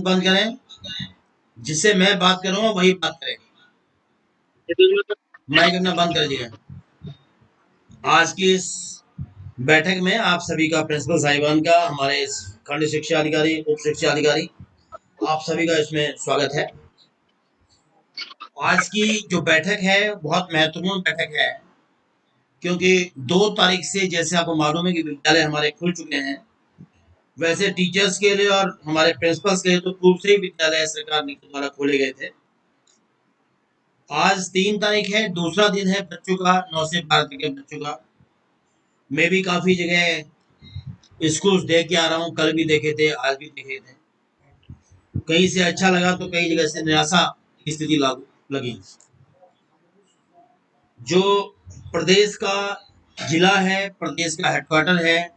बंद करें, जिससे मैं बात कर रहा हूँ वही बात करें। माइक अपना बंद कर दीजिए। आज की इस बैठक में आप सभी का, प्रिंसिपल साहिबान का, हमारे खंड शिक्षा अधिकारी, उप शिक्षा अधिकारी, आप सभी का इसमें स्वागत है। आज की जो बैठक है बहुत महत्वपूर्ण बैठक है, क्योंकि 2 तारीख से, जैसे आपको मालूम है कि विद्यालय हमारे खुल चुके हैं, वैसे टीचर्स के लिए और हमारे प्रिंसिपल्स के लिए तो पूर्व से ही विद्यालय सरकार के द्वारा खोले गए थे। आज 3 तारीख है, दूसरा दिन है बच्चों का, 9 से 12 तक के बच्चों का। मैं भी काफी जगह स्कूल देख के आ रहा हूँ, कल भी देखे थे, आज भी देखे थे। कहीं से अच्छा लगा तो कई जगह से निराशा की स्थिति लगी। जो प्रदेश का जिला है, प्रदेश का हेडक्वार्टर है,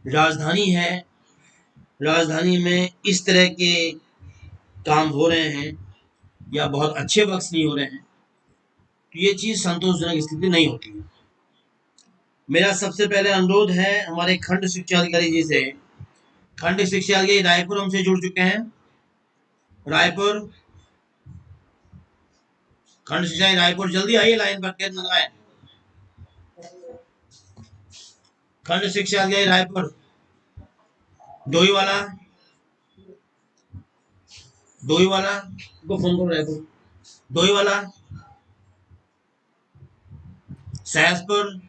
राजधानी है, राजधानी में इस तरह के काम हो रहे हैं या बहुत अच्छे वक्त नहीं हो रहे हैं, तो ये चीज संतोषजनक स्थिति नहीं होती है। मेरा सबसे पहले अनुरोध है हमारे खंड शिक्षा अधिकारी जी से। खंड शिक्षा अधिकारी रायपुर हमसे जुड़ चुके हैं। रायपुर, खंड शिक्षा रायपुर, जल्दी आइए, लाइन पर कैद न लगाएं। खंड शिक्षा अधिकारी रायपुर, डोईवाला को फोन करो। रायपुर, डोईवाला, सहसपुर।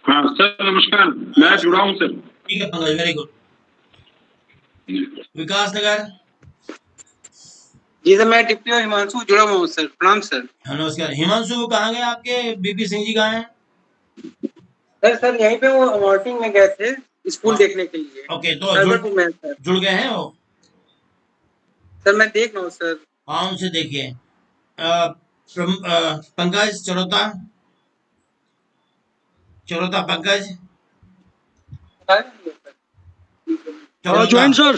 हाँ सर, नमस्कार, मैं जुड़ा हूँ सर। ठीक है पंकज, वेरी गुड। विकास नगर। जी सर, मैं डिप्टी और हिमांशु जुड़ा हुआ हूँ सर। प्रणाम सर। नमस्कार। हिमांशु कहाँ गए आपके? बीपी सिंह जी कहाँ हैं? सर यहीं पे वो वॉटिंग में गए थे स्कूल देखने के लिए। ओके, तो जुड़ गए हैं वो? सर मैं देख रहा हूँ सर। हाँ, उनसे देखिए। Pankaj Charota Pankaj join sir.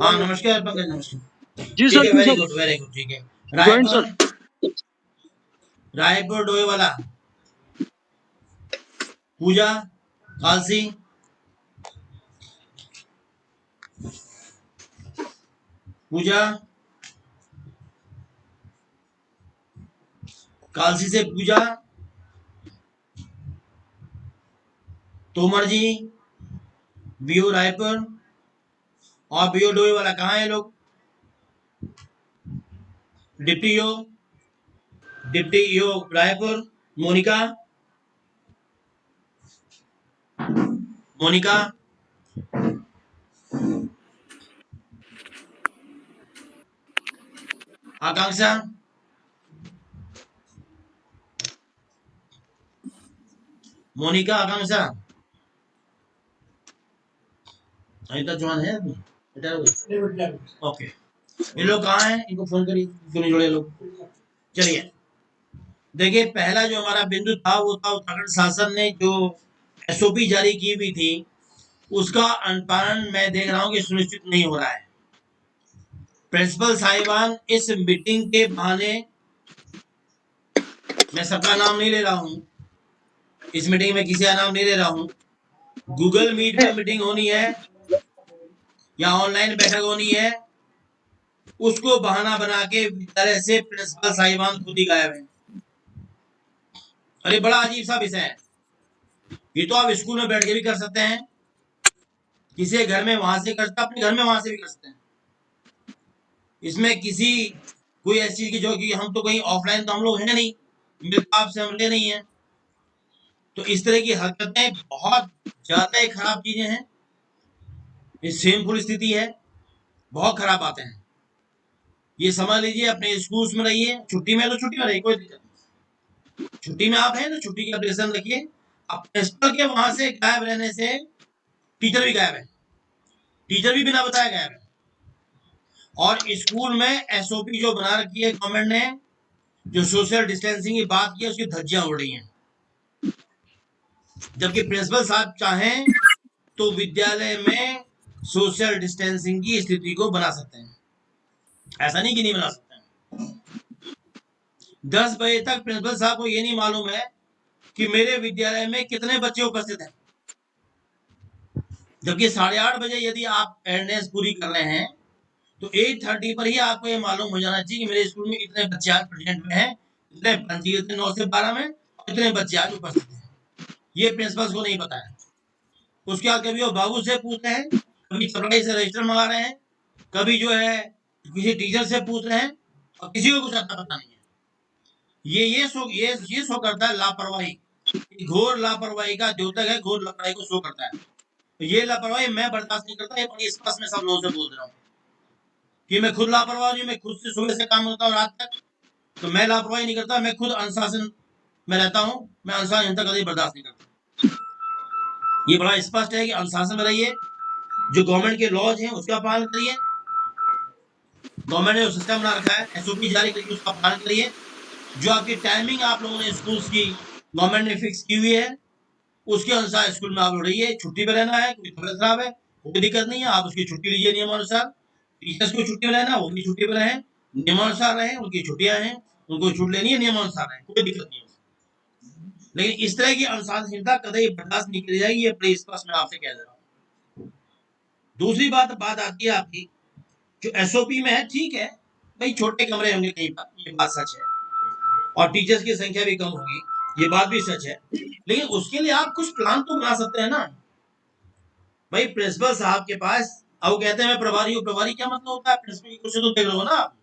हाँ नमस्कार पंकज, नमस्कार जी सर। वेरी गुड, ठीक है। रायपुर डोईवाला, पूजा कालसी, कालसी से पूजा, तोमर जी, बीओ रायपुर और बीओ डोईवाला कहाँ है लोग? डिप्टी ईओ रायपुर, मोनिका आकांक्षा, आकांक्षा, अनिता चौहान है अभी? ओके, ये लोग कहाँ हैं? इनको फोन करिए, क्यों नहीं जुड़े लोग? चलिए देखिए, पहला जो हमारा बिंदु था वो था उत्तराखंड शासन ने जो एसओपी जारी की हुई थी, उसका अनुपालन मैं देख रहा हूँ कि सुनिश्चित नहीं हो रहा है। प्रिंसिपल साहिबान इस मीटिंग के बहाने, मैं सबका नाम नहीं ले रहा हूँ, इस मीटिंग में किसी का नाम नहीं ले रहा हूँ, गूगल मीट में मीटिंग होनी है या ऑनलाइन बैठक होनी है, उसको बहाना बना के विद्यालय से प्रिंसिपल साहिबान खुद ही गायब है। अरे बड़ा अजीब सा विषय है ये। तो आप स्कूल में बैठ के भी कर सकते हैं, किसी घर में वहां से कर सकते हैं, अपने घर में वहां से भी कर सकते हैं। इसमें किसी कोई ऐसी चीज की जो कि हम तो कहीं ऑफलाइन तो हम लोग हैं नहीं, मिलताब से हमले नहीं है, तो इस तरह की हरकतें बहुत ज्यादा ही खराब चीजें हैं। ये शेमफुल स्थिति है, बहुत खराब बातें हैं। ये समझ लीजिए, अपने स्कूल में रहिए, छुट्टी में तो छुट्टी में रहिए, कोई दिक्कत नहीं। छुट्टी में आप हैं तो छुट्टी की एप्लीकेशन रखिए। अब प्रिंसिपल के वहां से गायब रहने से टीचर भी गायब है, टीचर भी बिना बताए गायब है। और स्कूल में एसओपी जो बना रखी है गवर्नमेंट ने, जो सोशल डिस्टेंसिंग की बात की है, उसकी धज्जियां उड़ रही हैं। जबकि प्रिंसिपल साहब चाहें तो विद्यालय में सोशल डिस्टेंसिंग की स्थिति को बना सकते हैं, ऐसा नहीं कि नहीं बना सकते हैं। 10 बजे तक प्रिंसिपल साहब को ये नहीं मालूम है कि मेरे विद्यालय में कितने बच्चे उपस्थित हैं, जबकि 8:30 बजे यदि आप अटेंडेंस पूरी कर रहे हैं तो 8:30 पर ही आपको ये मालूम हो जाना चाहिए कि मेरे स्कूल में इतने बच्चे आज प्रेजेंट में हैं, इतने भर्ती होते 9 से 12 में, और इतने बच्चे आज उपस्थित हैं। ये प्रिंसिपल्स को नहीं पता है। उसके बाद कभी वो बाबू से पूछ रहे हैं, कभी चपराई से रजिस्टर मंगा रहे हैं, कभी जो है किसी टीचर से पूछ रहे हैं, और किसी को कुछ आता पता नहीं है। ये शो करता है लापरवाही, घोर लापरवाही का द्योतक है, घोर लापरवाही को शो करता है। तो ये लापरवाही मैं बर्दाश्त नहीं करता। ये बड़ी स्पष्ट में सब लोगों से बोल रहा हूँ कि मैं खुद लापरवाह हूँ। मैं खुद से सुबह से काम करता हूँ रात तक, तो मैं लापरवाही नहीं करता। मैं खुद अनुशासन में रहता हूँ। मैं अनुशासनहीनता कभी बर्दाश्त नहीं करता। ये बड़ा स्पष्ट है कि अनुशासन में रहिए, जो गवर्नमेंट के लॉज हैं उसका पालन करिए। गवर्नमेंट ने जो सिस्टम बना रखा है, एसओपी जारी करिए, उसका पालन करिए। जो आपकी टाइमिंग आप लोगों ने स्कूल्स की गवर्नमेंट ने फिक्स की हुई है, उसके अनुसार स्कूल में आप लोग रहिए। छुट्टी पे रहना है, कोई तबियत खराब है, कोई दिक्कत नहीं है, आप उसकी छुट्टी लीजिए नियमानुसार। टीचर्स को छुट्टी में रहना, वो भी छुट्टी पे रहें, नियमानुसार रहें। उनकी छुट्टियां हैं, उनको छूट लेनी है, नियमानुसार रहें, कोई दिक्कत नहीं है। लेकिन इस तरह की अनुशासनहीनता कभी बर्दाश्त नहीं की जाएगी। ये बड़ी स्पष्ट मैं आपसे कह दे रहा हूँ। दूसरी बात आती है आपकी जो एसओपी में है, ठीक है भाई, छोटे कमरे होंगे कहीं पर, ये बात सच है, और टीचर्स की संख्या भी कम होगी, ये बात भी सच है। लेकिन उसके लिए आप कुछ प्लान तो बना सकते हैं ना भाई। प्रिंसिपल साहब के पास अब कहते हैं मैं प्रभारी हूँ। प्रभारी क्या मतलब होता है? प्रिंसिपल की कुर्सी तो देख लो ना आप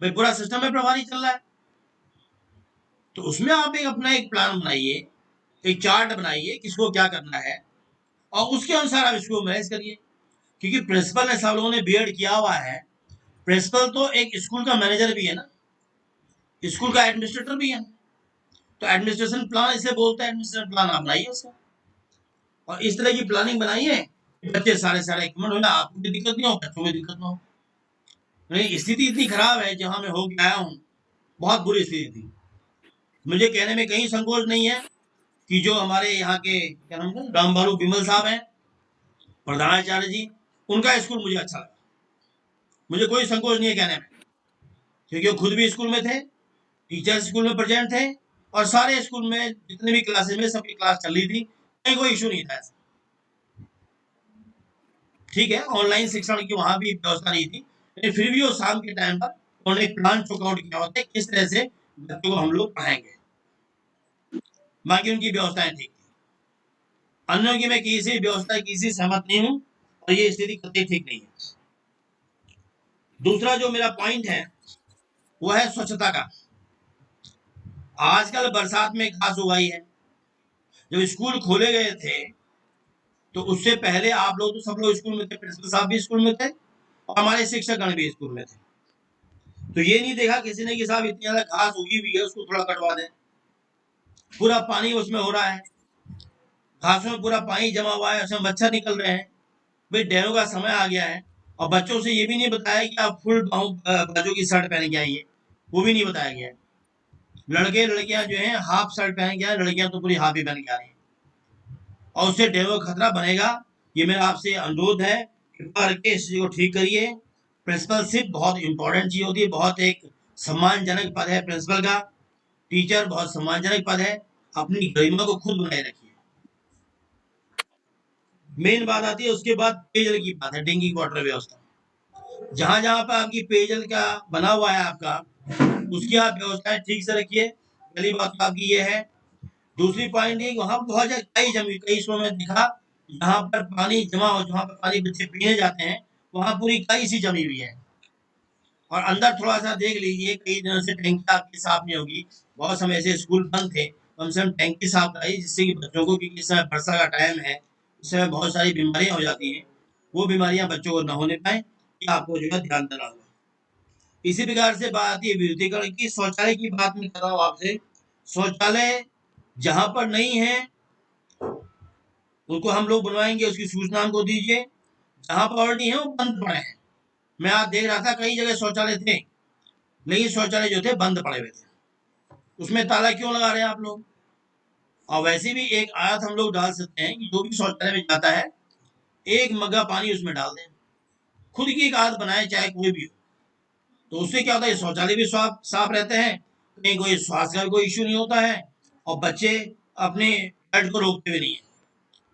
भाई, पूरा सिस्टम में प्रभारी चल रहा है। तो उसमें आप अपना एक प्लान बनाइए, एक चार्ट बनाइए, किसको क्या करना है, और उसके अनुसार आप इसको मैनेज करिए। क्योंकि प्रिंसिपल ने सब लोगों ने बीएड किया हुआ है। प्रिंसिपल तो एक स्कूल का मैनेजर भी है ना, स्कूल का एडमिनिस्ट्रेटर भी है। तो एडमिनिस्ट्रेशन प्लान इसे बोलते हैं, एडमिनिस्ट्रेशन प्लान आप बनाइए उसका, और इस तरह की प्लानिंग बनाइए बच्चे सारे इक्वल हो ना, आपको भी दिक्कत नहीं हो, बच्चों में दिक्कत ना हो। नहीं, स्थिति इतनी खराब है जहां मैं होके आया हूँ, बहुत बुरी स्थिति थी। मुझे कहने में कहीं संकोच नहीं है कि जो हमारे यहाँ के क्या नाम है, रामबालू बिमल साहब हैं, प्रधानाचार्य जी, उनका स्कूल मुझे अच्छा लगा। मुझे कोई संकोच नहीं है कहने में, क्योंकि वो खुद भी स्कूल में थे, टीचर स्कूल में प्रेजेंट थे, और सारे स्कूल में जितने भी क्लासेस में सबकी क्लास चल रही थी, कहीं कोई इशू नहीं था ऐसा। ठीक है, ऑनलाइन शिक्षण की वहां भी व्यवस्था नहीं थी, लेकिन फिर भी वो शाम के टाइम पर उन्होंने एक प्लान चुक आउट किया होता है किस तरह से बच्चों को हम लोग पढ़ाएंगे। बाकी उनकी व्यवस्थाएं ठीक थी। अन्यों की मैं किसी व्यवस्था किसी सहमत नहीं हूं, और ये स्थिति कतई ठीक नहीं है। दूसरा जो मेरा पॉइंट है वो है स्वच्छता का। आजकल बरसात में घास उगाई है। जब स्कूल खोले गए थे तो उससे पहले आप लोग तो सब लोग स्कूल में थे, प्रिंसिपल साहब भी स्कूल में थे, और हमारे शिक्षकगण भी स्कूल में थे। तो ये नहीं देखा किसी ने कि साहब इतनी ज्यादा घास उगी हुई है, उसको थोड़ा कटवा दें। पूरा पानी उसमें हो रहा है, घासों में पूरा पानी जमा हुआ है, उसमें मच्छर निकल रहे हैं। भाई डेंगू का समय आ गया है, और बच्चों से ये भी नहीं बताया कि आप फुल बाजू की शर्ट पहन के आइए, वो भी नहीं बताया गया है। लड़के लड़कियां जो हैं हाफ शर्ट पहन के आए, लड़कियां तो पूरी हाफ ही पहन के आ रही है, और उससे डेंगू का खतरा बनेगा। ये मेरा आपसे अनुरोध है, कृपा करके इस चीज को ठीक करिए। प्रिंसिपलशिप बहुत इंपॉर्टेंट चीज होती है, बहुत एक सम्मानजनक पद है प्रिंसिपल का। टीचर बहुत सम्मानजनक पद है, अपनी गरिमा को खुद बनाए रखिए। मेन बात आती है उसके बाद पेयजल की बात है, ड्रिंकिंग वाटर व्यवस्था। जहां जहां पर आपकी पेयजल का बना हुआ है आपका, उसकी आप व्यवस्थाएं ठीक से रखिए। पहली बात तो आपकी ये है। दूसरी पॉइंट है, वहां बहुत जगह कई जमी, कई शो में दिखा जहां पर पानी जमा हो, जहां पर पानी बच्चे पीने जाते हैं, वहां पूरी कई सी जमी हुई है। और अंदर थोड़ा सा देख लीजिए, कई दिनों से टैंकी आपकी साफ नहीं होगी। बहुत समय से स्कूल बंद थे, कम से कम टैंकी साफ कराई, जिससे कि बच्चों को, क्योंकि इस समय वर्षा का टाइम है, इस समय बहुत सारी बीमारियां हो जाती हैं, वो बीमारियां बच्चों को न होने पाए, ये आपको जो है ध्यान देना होगा। इसी प्रकार से बात आती है विद्युतीकरण की। शौचालय की बात मैं कर रहा हूँ आपसे। शौचालय जहां पर नहीं है उनको हम लोग बनवाएंगे, उसकी सूचना हमको दीजिए। जहां पर ऑलरेडी है वो बंद पड़े हैं। मैं आज देख रहा था कई जगह शौचालय थे, लेकिन शौचालय जो थे बंद पड़े हुए थे। उसमें ताला क्यों लगा रहे हैं आप लोग? और वैसे भी एक आयत हम लोग डाल सकते हैं कि जो भी शौचालय में जाता है, एक मग्गा पानी उसमें डाल दें। खुद की एक आदत बनाए, चाहे कोई भी हो। तो उससे क्या होता है, शौचालय भी साफ रहते हैं, कहीं कोई स्वास्थ्य का कोई इश्यू नहीं होता है, और बच्चे अपने पेट को रोकते हुए नहीं है।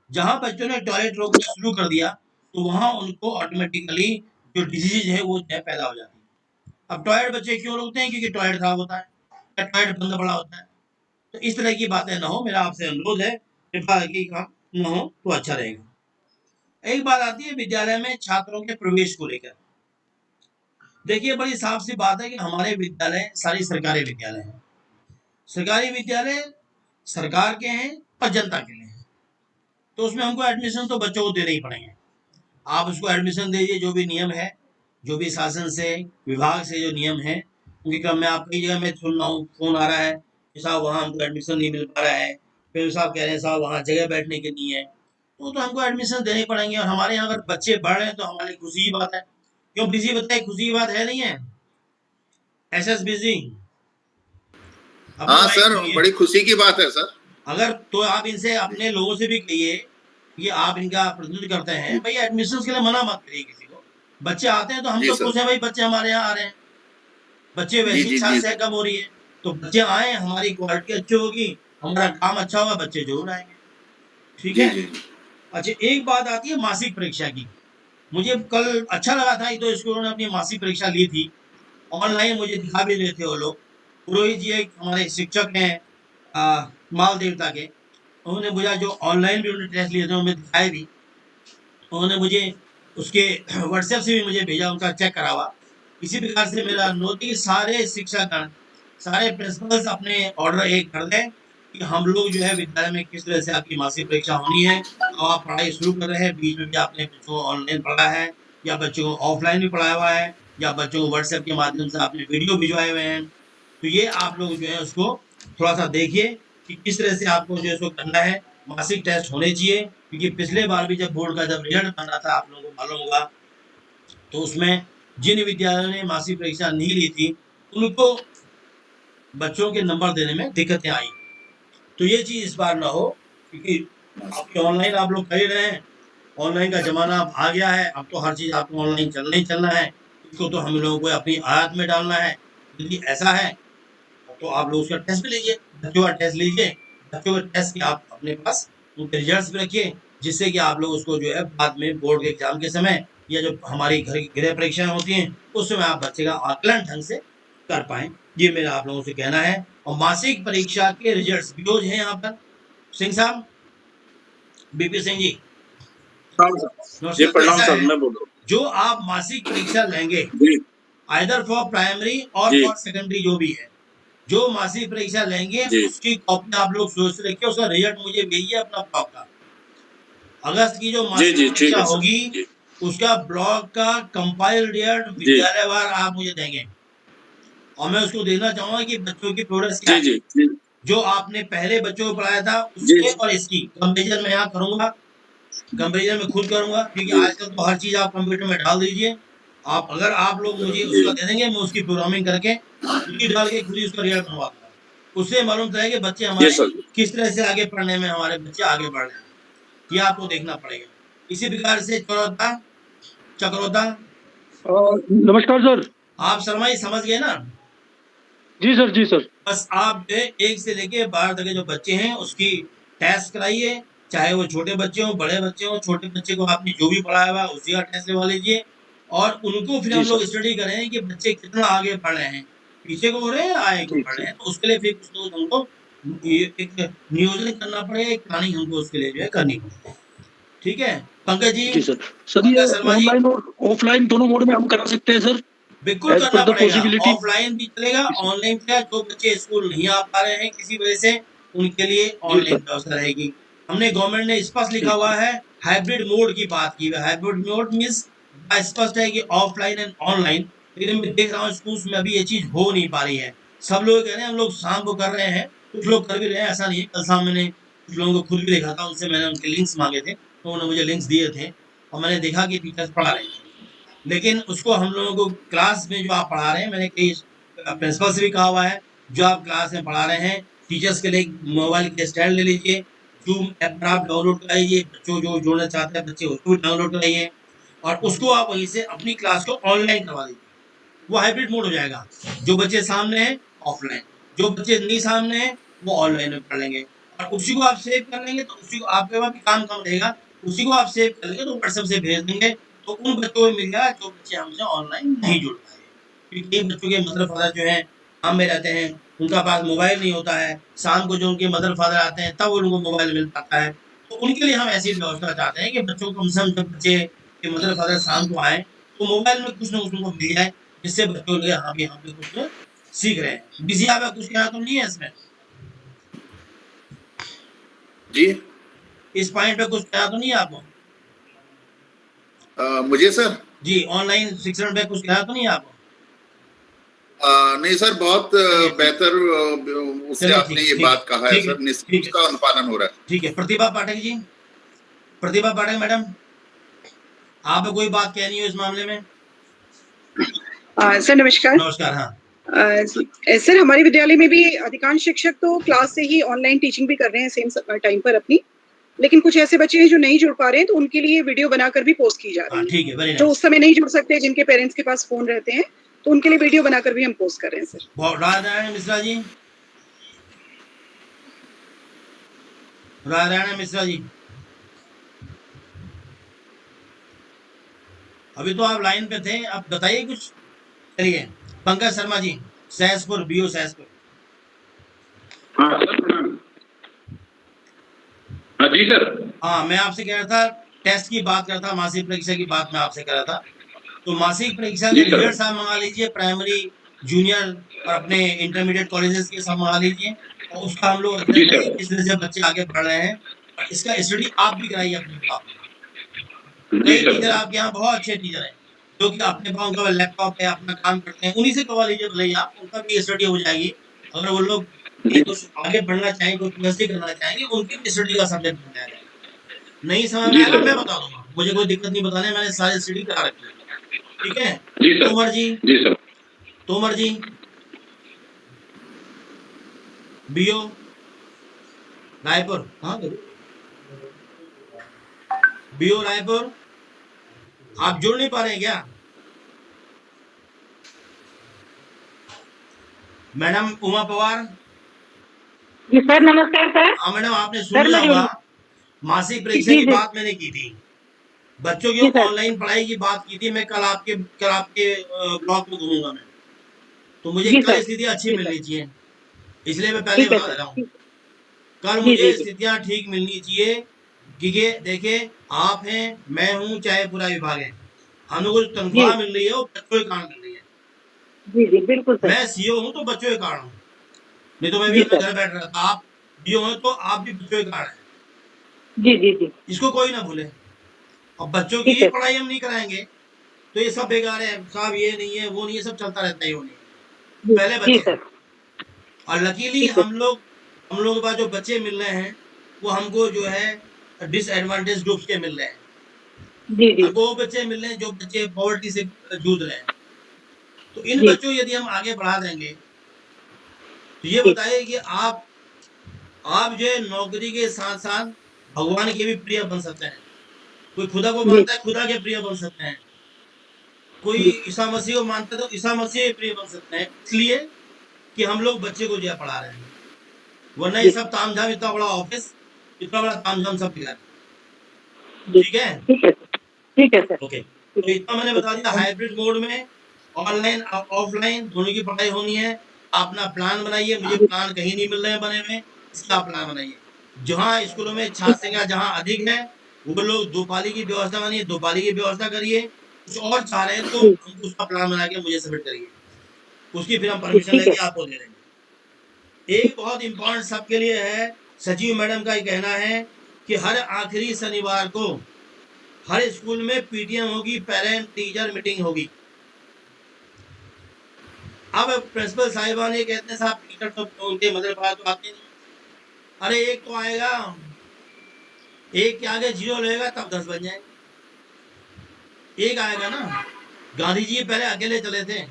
जहां बच्चों ने टॉयलेट रोकना शुरू कर दिया, तो वहां उनको ऑटोमेटिकली जो डिजीज है वो जो है पैदा हो जाती है। अब टॉयलेट बच्चे क्यों रोकते हैं? क्योंकि टॉयलेट खराब होता है या टॉयलेट बंद पड़ा होता है। तो इस तरह की बातें ना हो, मेरा आपसे अनुरोध है, कृपया की काम न हो तो अच्छा रहेगा। एक बात आती है विद्यालय में छात्रों के प्रवेश को लेकर। देखिए, बड़ी साफ सी बात है कि हमारे विद्यालय सारी सरकारी विद्यालय हैं। सरकारी विद्यालय सरकार के हैं और जनता के लिए हैं, तो उसमें हमको एडमिशन तो बच्चों को देने ही पड़ेंगे। आप उसको एडमिशन दीजिए, जो भी नियम है, जो भी शासन से, विभाग से जो नियम है, उनके क्रम में आप कई जगह मैं सुन रहा हूँ, फोन आ रहा है कि साहब वहाँ हमको एडमिशन नहीं मिल पा रहा है, फिर साहब कह रहे हैं साहब वहाँ जगह बैठने की नहीं है, तो हमको एडमिशन देने पड़ेंगे। और हमारे यहाँ अगर बच्चे बढ़ रहे हैं तो हमारी खुशी की बात है। क्यों बिजी बताए? खुशी की बात है नहीं है? एसएस बिजी अपने हाँ माइक सर, खोलिए। बड़ी खुशी की बात है सर। अगर तो आप इनसे अपने लोगों से भी कहिए कि आप इनका प्रतिनिधित्व करते हैं, भाई एडमिशन के लिए मना मत करिए किसी को। बच्चे आते हैं तो हम जी तो सर। खुश हैं, भाई बच्चे हमारे यहाँ आ रहे हैं। बच्चे जी वैसी जी छात्र जी से कम हो रही है, तो बच्चे आए, हमारी क्वालिटी अच्छी होगी, हमारा काम अच्छा होगा, बच्चे जरूर आएंगे। ठीक जी है। जी। अच्छा, एक बात आती है मासिक परीक्षा की। मुझे कल अच्छा लगा था, तो स्कूलों ने अपनी मासिक परीक्षा ली थी ऑनलाइन, मुझे दिखा भी रहे थे वो लोग। पुरोहित जी एक हमारे शिक्षक हैं माल देवता के, उन्होंने मुझे जो ऑनलाइन भी उन्होंने टेस्ट लिए थे उन्हें दिखाए भी। उन्होंने मुझे उसके व्हाट्सएप से भी मुझे भेजा, उनका चेक करा हुआ। इसी प्रकार से मेरा अनुरोध है कि सारे शिक्षकगण, सारे प्रिंसिपल्स अपने ऑर्डर एक कर दें कि हम लोग जो है विद्यालय में किस तरह से आपकी मासिक परीक्षा होनी है। अब आप पढ़ाई शुरू कर रहे हैं, बीच में भी आपने बच्चों को ऑनलाइन पढ़ा है या बच्चों को ऑफलाइन भी पढ़ाया हुआ है या बच्चों को व्हाट्सएप के माध्यम से आपने वीडियो भिजवाए हुए हैं, तो ये आप लोग जो है उसको थोड़ा सा देखिए कि किस तरह से आपको जो है उसको करना है। मासिक टेस्ट होने चाहिए, क्योंकि पिछले बार भी जब बोर्ड का जब रिजल्ट बना था, आप लोगों को मालूम होगा, तो उसमें जिन विद्यालयों ने मासिक परीक्षा नहीं ली थी उनको बच्चों के नंबर देने में दिक्कतें आई। तो ये चीज इस बार ना हो, क्योंकि आपके ऑनलाइन आप लोग कर ही रहे हैं, ऑनलाइन का जमाना अब आ गया है, अब तो हर चीज आपको ऑनलाइन चलना ही चलना है। इसको तो हम लोगों को अपनी आदत में डालना है। यदि ऐसा है तो आप लोग उसका टेस्ट भी लीजिए, बच्चों का टेस्ट लीजिए। बच्चों का टेस्ट के आप अपने पास उनके रिजल्ट्स भी रखिए, जिससे कि आप लोग उसको जो है बाद में बोर्ड के एग्जाम के समय या जो हमारी घर की गृह परीक्षाएं होती हैं उस समय आप बच्चे का आकलन ढंग से कर पाए। ये मेरा आप लोगों से कहना है। और मासिक परीक्षा के रिजल्ट्स विरोध है यहाँ पर। सिंह साहब, बीपी सिंह जी, जी नमस्कार। तो प्रणाम ऐसा सर, है, मैं बोल रहा जो आप मासिक परीक्षा लेंगे हूँ। जी आइदर फॉर प्राइमरी और जी फॉर सेकेंडरी, जो भी है, जो मासिक परीक्षा लेंगे जी उसकी कॉपी आप लोग सोच से रखिए, उसका रिजल्ट मुझे भेजिए अपना ब्लॉक का। अगस्त की जो जी मासिक जी ठीक परीक्षा है सर। होगी जी उसका ब्लॉक का कंपाइल रिजल्ट जी विद्यालयवार आप मुझे देंगे, और मैं उसको देखना चाहूंगा कि बच्चों की प्रोग्रेस क्या जी है। जी जी जो आपने पहले बच्चों को पढ़ाया था जी उसके और इसकी कंपेरिजन मैं यहाँ करूंगा, कंपेरिजन में खुद करूंगा, क्योंकि जी आजकल तो हर चीज आप कंप्यूटर में डाल दीजिए। आप अगर आप लोग मुझे जी उसका दे देंगे, मैं उसकी प्रोग्रामिंग करके खुद ही डाल के खुद ही उसका रिजल्ट बनवा दूंगा। उससे मालूम चलेगा कि बच्चे जी हमारे सर। किस तरह से आगे पढ़ने में हमारे बच्चे आगे बढ़ रहे हैं, ये आपको देखना पड़ेगा। इसी प्रकार से चौथा चक्रोता, नमस्कार सर। आप शर्मा जी समझ गए ना? जी सर, जी सर। बस आप जो है 1 से लेके 12 तक के जो बच्चे हैं उसकी टेस्ट कराइए, चाहे वो छोटे बच्चे हों, बड़े बच्चे हों। छोटे बच्चे को आपने जो भी पढ़ाया हुआ उसी का टेस्ट लगवा लीजिए, और उनको फिर जी हम लोग सर। स्टडी करें कि बच्चे कितना आगे बढ़ रहे हैं, पीछे को हो रहे हैं या आगे को ठीक बढ़ रहे ठीक। हैं। तो उसके लिए फिर कुछ तो हमको ये एक नियोजन करना पड़ेगा, एक प्लानिंग हमको उसके लिए जो है करनी पड़ेगी। ठीक है पंकज जी, जी सर। सर ये पंकज शर्मा जी, ऑनलाइन और ऑफलाइन दोनों मोड में हम करा सकते हैं सर, बिल्कुल एज करना पर द पड़ेगा। पॉसिबिलिटी। ऑफलाइन भी चलेगा, ऑनलाइन चलेगा। जो बच्चे स्कूल नहीं आ पा रहे हैं किसी वजह से, उनके लिए जी ऑनलाइन सर। व्यवस्था रहेगी। हमने गवर्नमेंट ने स्पष्ट लिखा ठीक हुआ ठीक। है, हाइब्रिड मोड की बात की है। हाइब्रिड मोड मीन्स स्पष्ट है कि ऑफलाइन एंड ऑनलाइन। लेकिन मैं देख रहा हूँ स्कूल में अभी ये चीज हो नहीं पा रही है। सब लोग कह रहे हैं हम लोग शाम को कर रहे हैं, कुछ लोग कर भी रहे हैं, ऐसा नहीं है। कल शाम मैंने कुछ लोगों को खुद भी देखा था, उनसे मैंने उनके लिंक्स मांगे थे, तो उन्होंने मुझे लिंक्स दिए थे, और मैंने देखा कि टीचर्स पढ़ा रहे हैं। लेकिन उसको हम लोगों को क्लास में जो आप पढ़ा रहे हैं, मैंने कई प्रिंसिपल से भी कहा हुआ है, जो आप क्लास में पढ़ा रहे हैं टीचर्स के लिए मोबाइल के स्टैंड ले लीजिए, जूम ऐप पर आप डाउनलोड कराइए, बच्चों जो जोड़ना चाहते हैं बच्चे उसको भी डाउनलोड कराइए, और उसको आप वहीं से अपनी क्लास को ऑनलाइन करवा दीजिए। वो हाइब्रिड मोड हो जाएगा। जो बच्चे सामने हैं ऑफलाइन, जो बच्चे नहीं सामने हैं वो ऑनलाइन में पढ़ लेंगे, और उसी को आप सेव कर लेंगे, तो उसी को आपके पास भी काम कम रहेगा। उसी को आप सेव कर लेंगे तो व्हाट्सएप से भेज देंगे, तो उन बच्चों को मिल गया जो बच्चे हमसे ऑनलाइन नहीं जुड़ पाए, क्योंकि कई बच्चों के मदर फादर जो हैं काम में रहते हैं, उनका पास मोबाइल नहीं होता है, शाम को जो उनके मदर फादर आते हैं तब उनको मोबाइल मिल पाता है। तो उनके लिए हम ऐसी व्यवस्था चाहते हैं कि बच्चों को कम से कम जब बच्चे के मदर फादर शाम को आए तो मोबाइल में कुछ ना कुछ उनको मिल जाए, जिससे बच्चों लगे हाँ भी हम भी कुछ सीख रहे हैं। बिजी आप कुछ कहना तो नहीं है इसमें? जी इस पॉइंट पे कुछ कहना तो नहीं है आपको? मुझे सर जी, ऑनलाइन शिक्षण पे कुछ कहना तो नहीं है आपको? नहीं सर, बहुत बेहतर उससे चलिए आपने ये बात कहा है सर, निश्चित उसका अनुपालन हो रहा है। ठीक है, प्रतिभा पाठक जी, प्रतिभा पाठक मैडम, आपको कोई बात कहनी हो इस मामले में? सर नमस्कार। नमस्कार। हाँ, सर हमारे विद्यालय में भी अधिकांश शिक्षक तो क्लास से ही ऑनलाइन टीचिंग भी कर रहे हैं सेम टाइम पर अपनी, लेकिन कुछ ऐसे बच्चे हैं जो नहीं जुड़ पा रहे हैं तो उनके लिए वीडियो बनाकर भी पोस्ट की जा रही है। ठीक है, वेरी जो नाइस। उस समय नहीं जुड़ सकते, जिनके पेरेंट्स के पास फोन रहते हैं, तो उनके लिए वीडियो बनाकर भी हम पोस्ट कर रहे हैं सर। राधारायण मिश्रा जी, राधारायण मिश्रा जी, अभी तो आप लाइन पे थे, आप बताइए कुछ। चलिए, पंकज शर्मा जी, सहसपुर, बीओ सहसपुर। हाँ सर, प्रणाम। हाँ जी सर। हाँ, मैं आपसे कह रहा था, टेस्ट की बात कर रहा था, मासिक परीक्षा की बात मैं आपसे कर रहा था। तो मासिक परीक्षा के जी सर। रिजल्ट आप मंगा लीजिए, प्राइमरी, जूनियर और अपने इंटरमीडिएट कॉलेजेस के सब मंगा लीजिए, और उसका हम लोग जी सर। किस तरह से बच्चे आगे बढ़ रहे हैं, और इसका स्टडी आप भी कराइए अपने क्लास में। जी कई सर। टीचर आपके यहाँ बहुत अच्छे टीचर हैं, जो कि अपने पास उनका लैपटॉप है, अपना काम करते हैं, उन्हीं से करवा लीजिए भले आप, उनका भी स्टडी हो जाएगी। अगर वो लोग कुछ आगे बढ़ना चाहेंगे, कोई पीएचडी करना चाहेंगे, उनकी भी स्टडी का सब्जेक्ट बन जाएगा। नहीं समझ में जी आएगा सर। मैं बता दूंगा, मुझे कोई दिक्कत नहीं बताने, मैंने सारी स्टडी करा रखी है। ठीक है? जी सर। तोमर जी, जी सर। तोमर जी, बीओ रायपुर, हाँ बीओ रायपुर, आप जुड़ नहीं पा रहे हैं क्या? मैडम उमा पवार जी सर, नमस्कार सर। हाँ मैडम, आपने सुन सर, लिया मैं होगा, मासिक परीक्षा जी, की जी। बात मैंने की थी, बच्चों जी की सर। ऑनलाइन पढ़ाई की बात की थी। मैं कल आपके ब्लॉग में घूमूंगा मैं, तो मुझे जी कल सर। स्थितियाँ अच्छी जी मिलनी सर। चाहिए, इसलिए मैं पहले ठीक है बता दे सर। रहा हूँ। ठीक- कल जी, मुझे जी, जी। स्थितियाँ ठीक मिलनी चाहिए, क्योंकि देखिए आप हैं, मैं हूँ, चाहे पूरा विभाग है, हम लोगों को जो तनख्वाह जी। मिल रही है वो बच्चों के कारण मिल रही है। जी, जी, बिल्कुल सर। मैं सीईओ हूँ तो बच्चों के कारण हूँ, नहीं तो मैं भी जी अपने सर। घर बैठ रहा था। आप बीओ हैं तो आप भी बच्चों के कारण हैं, जी, जी, जी। इसको कोई ना भूले। और बच्चों ठीक की है। पढ़ाई हम नहीं कराएंगे तो ये सब बेकार है साहब, ये नहीं है वो नहीं है, सब चलता रहता है, वो नहीं है। जी, पहले जी बच्चे, सर। और लकीली ठीक है। हम लोग के पास जो बच्चे मिल रहे हैं वो हमको जो है डिसएडवांटेज ग्रुप्स के मिल रहे हैं। जी, जी। हमको वो बच्चे मिल रहे हैं जो बच्चे पॉवर्टी से जूझ रहे हैं। तो इन जी। बच्चों यदि हम आगे बढ़ा देंगे तो ये जी। बताइए कि आप जो है नौकरी के साथ साथ भगवान के भी प्रिय बन सकते हैं। कोई खुदा को जी। मानता है, खुदा के प्रिय बन सकते हैं। कोई जी। ईसा मसीह को मानता है तो ईसा मसीह के प्रिय बन सकते हैं, इसलिए कि हम लोग बच्चे को जो है पढ़ा रहे हैं। वरना ये जी। सब तामझाम, इतना बड़ा ऑफिस, इतना बड़ा तामझाम सब बिगाड़। जी। ठीक है? ठीक है सर। ठीक है सर। ओके, तो इतना मैंने बता दिया। हाइब्रिड मोड में ऑनलाइन और ऑफलाइन दोनों की पढ़ाई होनी है। अपना प्लान बनाइए, मुझे प्लान कहीं नहीं मिल रहे हैं बने हुए, इसका प्लान बनाइए। जहाँ स्कूलों में छात्र संख्या जहाँ अधिक है वो लोग दो पाली की व्यवस्था बनाइए, दो पाली की व्यवस्था करिए। कुछ और चाह रहे हैं तो हमको उसका प्लान बना के मुझे सबमिट करिए, उसकी फिर हम परमिशन ठीक है। लेके आपको दे देंगे। एक बहुत इंपॉर्टेंट सबके लिए है, सचिव मैडम का ये कहना है कि हर आखिरी शनिवार को हर स्कूल में पीटीएम होगी, पेरेंट टीचर मीटिंग होगी। अब प्रिंसिपल साहिबान ये कहते हैं साहब टीचर तो उनके मदर पास तो आते नहीं। अरे एक तो आएगा, एक के आगे 0 रहेगा तब 10 बन जाएंगे। एक आएगा ना, गांधी जी पहले अकेले चले थे,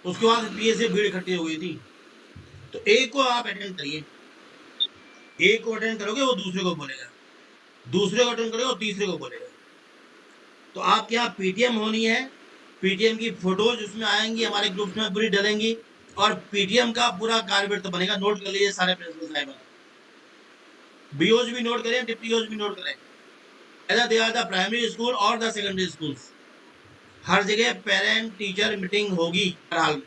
उसके बाद पीए से भीड़ इकट्ठी हो गई थी। तो एक को आप अटेंड करिए, एक को अटेंड करोगे वो दूसरे को बोलेगा, दूसरे को अटेंड करोगे वो तीसरे को बोलेगा। तो आपके यहाँ पीटीएम होनी है, पीटीएम की फोटोज उसमें आएंगी, हमारे ग्रुप में पूरी डलेंगी, और पीटीएम का पूरा कार्यवृत्त बनेगा। नोट कर लीजिए सारे प्रिंसिपल साहिब, बीओज भी नोट करें, डिप्टी ओज भी नोट करें। whether they are the primary school or the secondary schools, हर जगह पेरेंट टीचर मीटिंग होगी हर हाल में।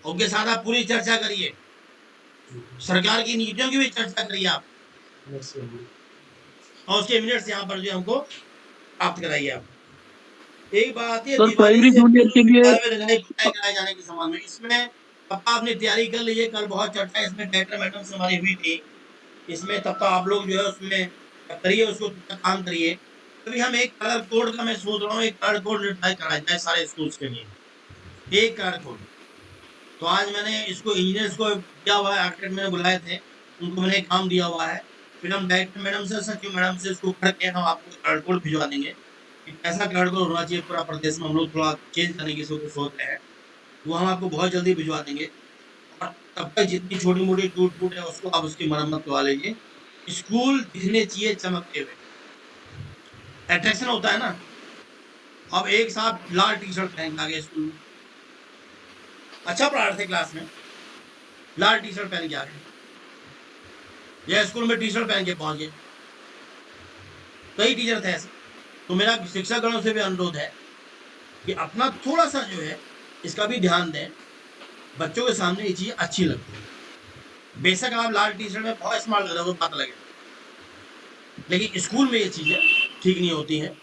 उनके साथ आप पूरी चर्चा करिए, सरकार की नीतियों की भी चर्चा करिए आप, और उसके मिनट्स यहाँ पर जो हमको प्राप्त कराइए आप। एक बात आती है सर प्राइमरी जूनियर के लिए कराए जाने के संबंध में, इसमें पापा अपनी तैयारी कर लीजिए। कल बहुत चर्चा इसमें डायरेक्टर मैडम से हमारी हुई थी, इसमें तब तक आप लोग जो है उसमें करिए, उसको काम करिए। अभी हम एक कलर कोड का मैं सोच रहा हूँ, एक कलर कोड निर्धारित कराया जाए सारे स्कूल्स के लिए, एक कलर कोड। तो आज मैंने इसको इंजीनियर्स को दिया हुआ है, आर्किटेक्ट मैंने बुलाए थे, उनको मैंने काम दिया हुआ है। फिर हम डायरेक्टर मैडम से, सचिव मैडम से इसको करके हम आपको कलर कोड भिजवा देंगे कि कैसा कलर कोड होना चाहिए पूरा प्रदेश में। हम लोग थोड़ा चेंज करने की सोच रहे हैं, वो हम आपको बहुत जल्दी भिजवा देंगे। और तब तक जितनी छोटी मोटी टूट फूट है उसको आप उसकी मरम्मत करवा लीजिए। स्कूल दिखने चाहिए चमकते हुए, अट्रैक्शन होता है ना। अब एक साथ लाल टी शर्ट पहन आगे स्कूल में, अच्छा पढ़ा रहे थे क्लास में, लाल टी शर्ट पहन के आ गए, या स्कूल में टी शर्ट पहन के पहुंच गए, कई टीचर थे ऐसे। तो मेरा शिक्षकगणों से भी अनुरोध है कि अपना थोड़ा सा जो है इसका भी ध्यान दें, बच्चों के सामने ये चीज़ अच्छी लगती है। बेशक आप लाल टी शर्ट में बहुत स्मार्ट लग रहे हो, बात लगे, लेकिन स्कूल में ये चीज़ें ठीक नहीं होती हैं।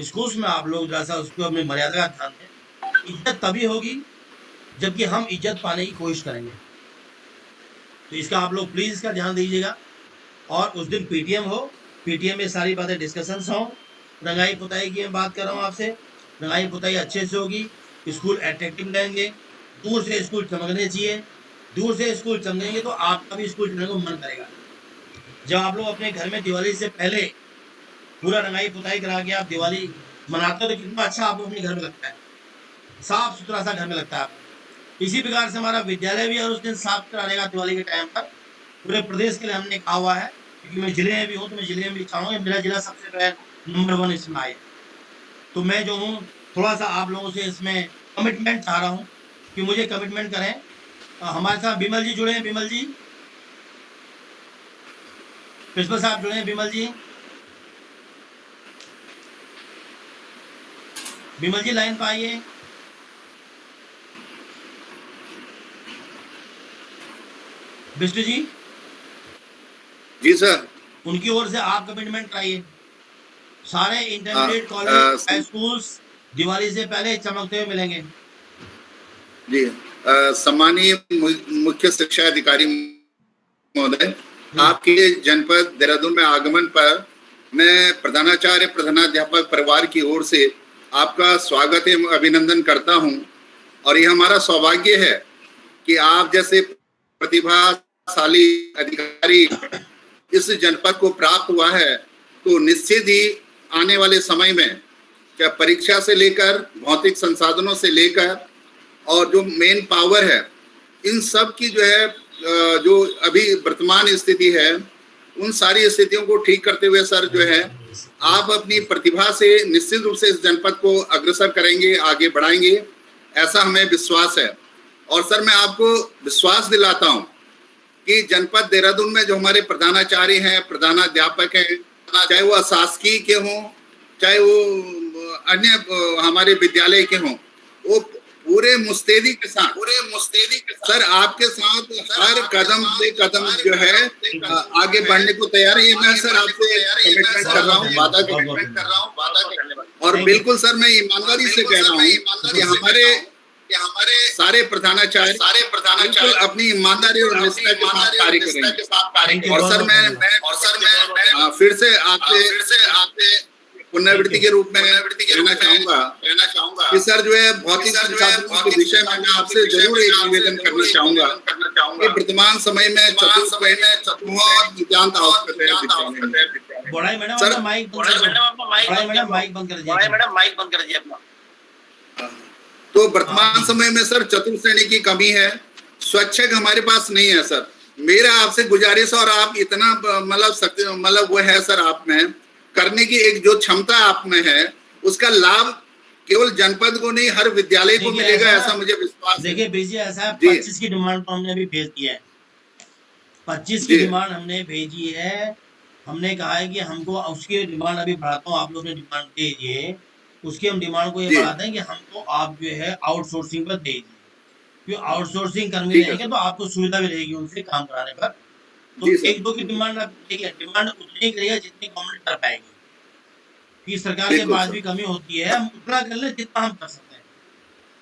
स्कूल्स में आप लोग जैसा उसको अपनी मर्यादा का ध्यान दें। इज्जत तभी होगी जबकि हम इज्जत पाने की कोशिश करेंगे। तो इसका आप लोग प्लीज़ इसका ध्यान दीजिएगा। और उस दिन पीटीएम हो, पीटीएम में सारी बातें डिस्कशंस हों। रंगाई पुताई की मैं बात कर रहा हूँ आपसे, रंगाई पुताई अच्छे से होगी, स्कूल अट्रैक्टिव रहेंगे, दूर से स्कूल चमकने चाहिए। दूर से स्कूल चमकेंगे तो आपका भी स्कूल चलने को मन करेगा। जब आप लोग अपने घर में दिवाली से पहले पूरा रंगाई पुताई करा के आप दिवाली मनाते हो तो कितना अच्छा आपको अपने घर में लगता है, साफ सुथरा सा घर में लगता है। इसी प्रकार से हमारा विद्यालय भी और उस दिन साफ करा रहेगा दिवाली के टाइम पर। पूरे प्रदेश के लिए हमने कहा हुआ है, क्योंकि मैं जिले में भी हूँ तो मैं जिले में भी चाहूँगा मेरा जिला सबसे पहले नंबर 1 इसमें आए। तो मैं जो हूँ थोड़ा सा आप लोगों से इसमें कमिटमेंट चाह रहा हूँ कि मुझे कमिटमेंट करें। हमारे साथ बिमल जी जुड़े हैं, बिमल जी, प्रिंसिपल साहब जुड़े हैं, बिमल जी, बिमल जी लाइन पर आइए। विष्णु जी जी सर, उनकी ओर से आप कमिटमेंट कराइए। सारे intermediate college high schools Diwali से पहले चमकते हुए मिलेंगे। जी सम्मानीय मुख्य शिक्षा अधिकारी महोदय, आपके जनपद देहरादून में आगमन पर मैं प्रधानाचार्य प्रधानाध्यापक परिवार की ओर से आपका स्वागत एवं अभिनंदन करता हूं। और यह हमारा सौभाग्य है कि आप जैसे प्रतिभाशाली अधिकारी इस जनपद को प्राप्त हुआ है। तो निश्चित ही आने वाले समय में क्या परीक्षा से लेकर भौतिक संसाधनों से लेकर और जो मेन पावर है, इन सब की जो है जो अभी वर्तमान स्थिति है, उन सारी स्थितियों को ठीक करते हुए सर जो है आप अपनी प्रतिभा से निश्चित रूप से इस जनपद को अग्रसर करेंगे, आगे बढ़ाएंगे, ऐसा हमें विश्वास है। और सर मैं आपको विश्वास दिलाता हूं कि जनपद देहरादून में जो हमारे प्रधानाचार्य हैं, प्रधानाध्यापक हैं, चाहे वो अशासकीय के हों, चाहे वो अन्य हमारे विद्यालय के हों, वो पूरे मुस्तैदी के साथ सर आपके साथ हर कदम से कदम जो है आगे बढ़ने को तैयार है। ये मैं सर आपसे कमिटमेंट कर रहा हूँ, वादा कर रहा हूँ। और बिल्कुल सर मैं ईमानदारी से कह रहा हूँ कि हमारे सारे प्रधानाचार्य अपनी ईमानदारी और निष्ठा के साथ कार्य करेंगे। और सर मैं फिर से आपसे पुनरावृत्ति के रूप में कहना चाहूंगा कि सर जो है भौतिक संसाधनों के विषय में मैं आपसे जरूर एक निवेदन करना चाहूंगा कि वर्तमान समय में बहुत नितांत आवश्यक है। सर माइक बंद कर दीजिए अपना। तो वर्तमान समय में सर चतुर्थ श्रेणी की कमी है, स्वच्छक हमारे पास नहीं है सर। मेरा आपसे गुजारिश, और आप इतना मतलब वो है सर आप में करने की एक जो क्षमता आप में है, उसका लाभ केवल जनपद को नहीं हर विद्यालय को मिलेगा, ऐसा मुझे विश्वास है। देखिए भेजिए, ऐसा है 25 की डिमांड तो हमने अभी भेज दिया है, 25 की डिमांड हमने भेजी है। हमने कहा है कि हमको उसकी डिमांड अभी बढ़ाता हूँ, आप लोग ने डिमांड दे दिए, उसकी हम डिमांड को ये जी। बढ़ाते हैं कि हमको आप जो है आउटसोर्सिंग पर दे दीजिए, क्योंकि आउटसोर्सिंग कर्मी ठीक है रहेंगे सर। तो आपको सुविधा भी रहेगी उनसे काम कराने पर। तो जी सर। 1-2 की डिमांड आप देखिए, डिमांड उतनी ही करेगा जितनी गवर्नमेंट कर पाएगी, कि सरकार के बिल्कुल पास सर। भी कमी होती है, हम उतना कर लें जितना हम कर सकते हैं,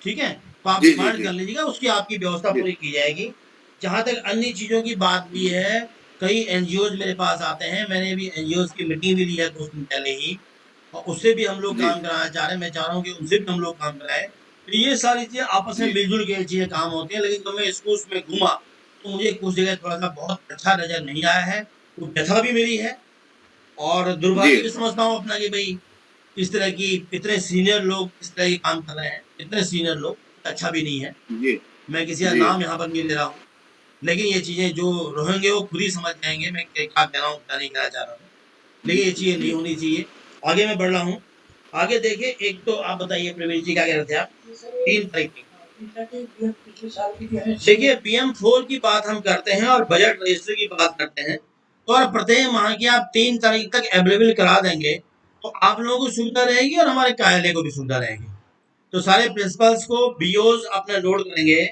ठीक है? तो आप जी, जी, डिमांड जी। कर लीजिएगा, उसकी आपकी व्यवस्था जी। पूरी की जाएगी। जहाँ तक अन्य चीज़ों की बात भी है, कई एनजीओज़ मेरे पास आते हैं, मैंने अभी एनजीओज़ की मीटिंग भी ली है कुछ दिन पहले ही, और उससे भी हम लोग जी। काम कराना चाह रहे हैं, मैं चाह रहा हूँ कि उनसे भी हम लोग काम कराएँ। तो ये सारी चीज़ें आपस में जी। मिल-जुल के चीज़ें काम होती हैं, लेकिन जब मैं इसको उसमें घूमा, तो मुझे कुछ जगह थोड़ा-सा बहुत अच्छा नज़र नहीं आया है, वो व्यथा भी मेरी है और जी। दुर्भाग्य भी समझता हूँ अपना कि भई इस तरह की इतने सीनियर लोग इस तरह के काम कर रहे हैं, इतने सीनियर लोग, अच्छा भी नहीं है। जी। मैं किसी का जी। नाम यहाँ पर नहीं ले रहा हूँ, लेकिन ये चीज़ें जो रहेंगे वो खुद ही समझ जाएँगे मैं क्या कह रहा हूँ, क्या नहीं कहना चाह रहा हूँ। लेकिन ये चीज़ें नहीं जी। होनी चाहिए। आगे मैं बढ़ रहा हूँ। आगे देखिए, एक तो आप बताइए प्रवीण जी क्या कह रहे थे आप? 3 तारीख की। देखिए, PM4 की बात हम करते हैं और बजट रजिस्टर की बात करते हैं, तो और प्रत्येक माह की आप 3 तारीख तक अवेलेबल करा देंगे, तो आप लोगों को सुविधा रहेगी और हमारे कार्यालय को भी सुविधा रहेगी। तो सारे प्रिंसिपल्स को बीओज़ अपना नोट करेंगे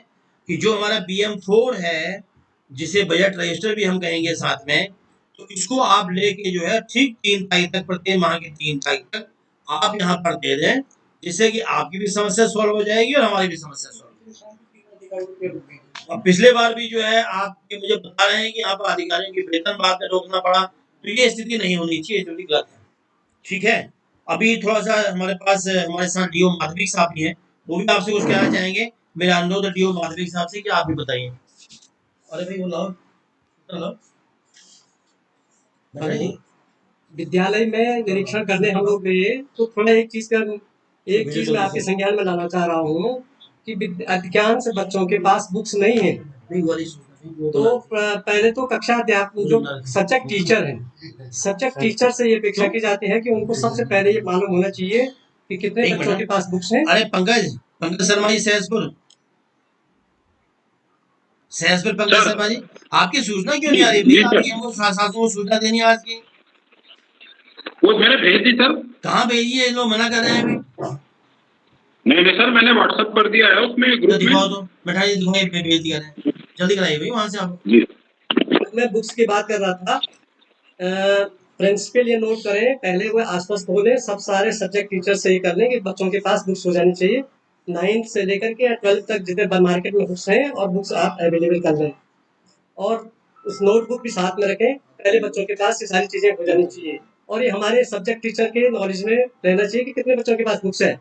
कि जो हमारा PM4 है, जिसे बजट रजिस्टर भी हम कहेंगे साथ में, तो इसको आप लेके जो है ठीक 3 तारीख तक, प्रत्येक माह की 3 तारीख तक आप यहाँ पर दे दें, जिससे कि आपकी भी समस्या सॉल्व हो जाएगी और हमारी भी समस्या सॉल्व हो जाएगी। और पिछले बार भी जो है आप ये मुझे बता रहे हैं कि यहाँ पर अधिकारियों की वेतन बाद में रोकना पड़ा, तो ये स्थिति नहीं होनी चाहिए, जो कि गलत है। ठीक है? अभी थोड़ा-सा हमारे पास हमारे साथ डीओ माधविक साहब भी हैं, वो भी आपसे कुछ कहना चाहेंगे। मेरा अनुरोध है डीओ माधविक साहब से कि आप भी बताइए। अरे भाई वो लाओ, लाओ। अरे, विद्यालय में निरीक्षण करने हम लोग गए तो थोड़ा एक चीज मैं आपके संज्ञान में लाना चाह रहा हूँ कि अधिकांश बच्चों के पास बुक्स नहीं है। तो पहले तो कक्षा अध्यापक जो सब्जेक्ट टीचर हैं, सब्जेक्ट टीचर से ये अपेक्षा की जाती है कि उनको सबसे पहले ये मालूम होना चाहिए कि कितने एक बच्चों मिनट। के पास बुक्स हैं। अरे पंकज शर्मा जी सहसपुर पंकज सर। शर्मा जी, आपकी सूचना क्यों नहीं आ रही भाई? जी सर। आपकी हमको शासन को सूचना देनी है आज की। वो मैंने भेज दी सर। कहाँ भेजी है? लोग मना कर रहे हैं अभी। नहीं सर, मैंने व्हाट्सएप कर दिया है उसमें तो ग्रुप दिखाओ में। तो, बैठा जी दिखाइए, भेज दिया है। जल्दी कराइए भाई वहाँ से आप। जी। मैं बुक्स की बात कर रहा था। प्रिंसिपल ये नोट करें, पहले वो आश्वस्त हो लें, सब सारे सब्जेक्ट टीचर से ये कर लें कि बच्चों के पास बुक्स हो जानी चाहिए। 9th से लेकर के 12th तक जितने मार्केट में बुक्स हैं और बुक्स आप अवेलेबल कर लें, और उस नोटबुक भी साथ में रखें। पहले बच्चों के पास ये सारी चीजें हो जानी चाहिए, और ये हमारे सब्जेक्ट टीचर के नॉलेज में रहना चाहिए कि कितने बच्चों के पास बुक्स है।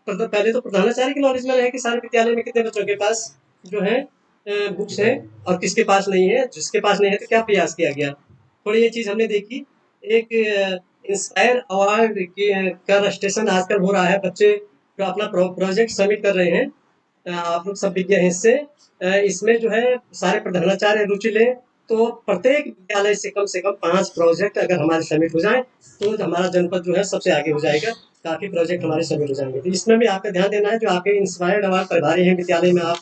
पहले तो प्रधानाचार्य की नॉलेज में रहे कि सारे विद्यालय में कितने बच्चों के पास जो है बुक्स हैं और किसके पास नहीं है। जिसके पास नहीं है तो क्या प्रयास किया गया, थोड़ी ये चीज हमने देखी। एक इंस्पायर अवार्ड का रजिस्ट्रेशन आजकल हो रहा है, बच्चे जो अपना प्रोजेक्ट सबमिट कर रहे हैं, आप लोग सब विज्ञ हैं इससे। इसमें जो है सारे प्रधानाचार्य रुचि लें, तो प्रत्येक विद्यालय से कम 5 प्रोजेक्ट अगर हमारे सबमिट हो जाए तो हमारा जनपद जो है सबसे आगे हो जाएगा। काफी प्रोजेक्ट हमारे सबमिट हो जाएंगे। तो इसमें भी आपका ध्यान देना है, जो आपके इंस्पायर्ड अवार्ड प्रभारी हैं विद्यालय में, आप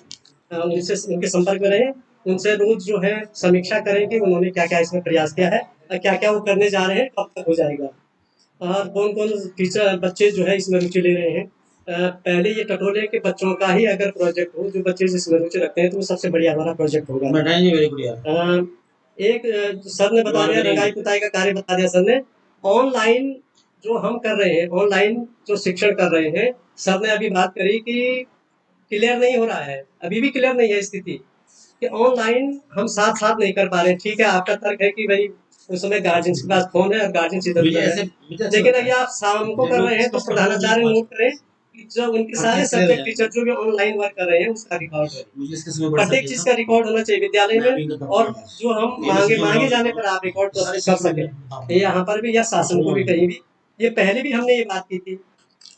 उनसे उनके संपर्क में रहें, उनसे रोज जो है समीक्षा करें कि उन्होंने क्या क्या इसमें प्रयास किया है और क्या क्या वो करने जा रहे हैं, कब तक हो जाएगा, और कौन कौन टीचर बच्चे जो है इसमें रुचि ले रहे हैं। पहले ये टटोले के बच्चों का ही अगर प्रोजेक्ट हो, जो बच्चे जिसमें रुचि रखते हैं, तो वो सबसे बढ़िया हमारा प्रोजेक्ट होगा। एक सर ने बता दिया, रंगाई पुताई का कार्य बता दिया सर ने। ऑनलाइन जो हम कर रहे हैं, ऑनलाइन जो शिक्षण कर रहे हैं, सर ने अभी बात करी कि क्लियर नहीं हो रहा है, अभी भी क्लियर नहीं है स्थिति कि ऑनलाइन हम साथ नहीं कर पा रहे। ठीक है, आपका तर्क है कि भाई उस समय गार्जियन के पास फोन है और गार्जियन इधर उधर है, लेकिन अगर आप शाम को कर रहे हैं तो प्रधानाचार्य नोट करें कि जो उनके सारे सब्जेक्ट टीचर जो भी ऑनलाइन वर्क कर रहे हैं उसका रिकॉर्ड है। प्रत्येक चीज का रिकॉर्ड होना चाहिए विद्यालय में, और जो हम मांगे जाने पर आप रिकॉर्ड कर सके यहाँ पर भी या शासन को भी कहीं भी। ये पहले भी हमने ये बात की थी।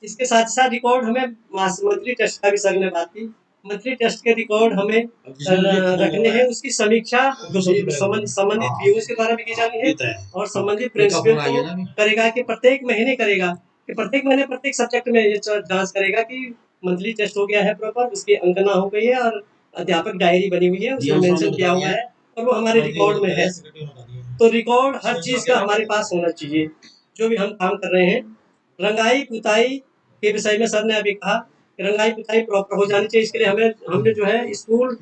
इसके साथ साथ रिकॉर्ड हमें मंथली टेस्ट का भी सर ने बात की, मंथली टेस्ट के रिकॉर्ड हमें रखने हैं। उसकी समीक्षा संबंधित पीओ के द्वारा भी की जानी है, और संबंधित प्रिंसिपल को करेगा कि प्रत्येक महीने करेगा कि प्रत्येक महीने प्रत्येक सब्जेक्ट में ये जांच करेगा कि मंथली टेस्ट हो गया है प्रॉपर, उसकी अंकना हो गई है और अध्यापक डायरी बनी हुई है, उसमें मेंशन किया हुआ है और वो हमारे रिकॉर्ड में है। तो रिकॉर्ड हर चीज़ का हमारे पास होना चाहिए, जो भी हम काम कर रहे हैं। रंगाई पुताई के विषय में सर ने अभी कहा कि रंगाई पुताई प्रॉपर हो जानी चाहिए। इसके लिए हमने जो है स्कूल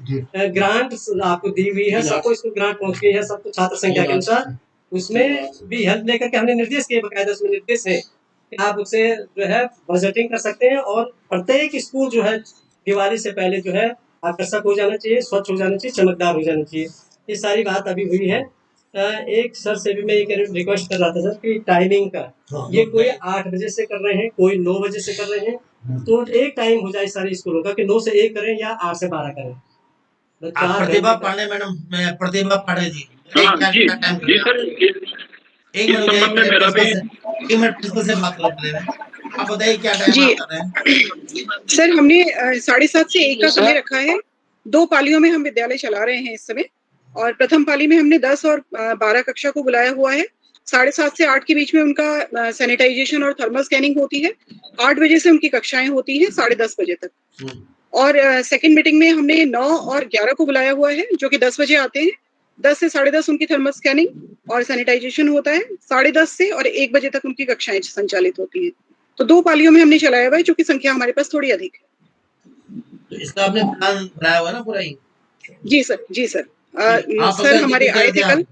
ग्रांट आपको दी हुई है, सबको स्कूल ग्रांट पहुँच गई है, सबको छात्र संख्या के अनुसार। उसमें भी हेल्प लेकर के हमने निर्देश किए, बाकायदा उसमें निर्देश है कि आप उससे जो है बजटिंग कर सकते हैं, और प्रत्येक स्कूल जो है दिवाली से पहले जो है आकर्षक हो जाना चाहिए, स्वच्छ हो जाना चाहिए, चमकदार हो जाना चाहिए। ये सारी बात अभी हुई है। एक सर से भी मैं ये रिक्वेस्ट कर रहा था सर कि टाइमिंग का, ये कोई 8 बजे से कर रहे हैं, कोई 9 बजे से कर रहे हैं, तो एक टाइम हो जाए सारे स्कूलों का कि 9 से 1 करें या 8 से 12 करें। प्रतिभा पांडे मैडम, प्रतिभा पांडे जी, हाँ जी जी सर, एक संबंध में मेरा भी मिनट प्रिंसिपल से बात कर रहे हैं। आप बताइए क्या टाइम जी। आप कर रहे हैं? सर हमने 7:30 से 1 का समय रखा है। 2 पालियों में हम विद्यालय चला रहे हैं इस समय, और प्रथम पाली में हमने 10 और 12 कक्षा को बुलाया हुआ है। 7:30 से 8 के बीच में उनका सैनिटाइजेशन और थर्मल स्कैनिंग होती है। 8 बजे से उनकी कक्षाएं होती हैं 10:30 बजे तक। और सेकंड मीटिंग में हमने 9 और 11 को बुलाया हुआ है, जो कि 10 बजे आते हैं। 10 से 10:30 उनकी थर्मल स्कैनिंग और सैनिटाइजेशन होता है। 10:30 से और 1 बजे तक उनकी कक्षाएं संचालित होती हैं। तो 2 पालियों में हमने चलाया हुआ है, जो कि संख्या हमारे पास थोड़ी अधिक है। तो इसका आपने प्लान बनाया हुआ ना पूरा ही? जी सर, जी सर। आप सर हमारे आए थे कल।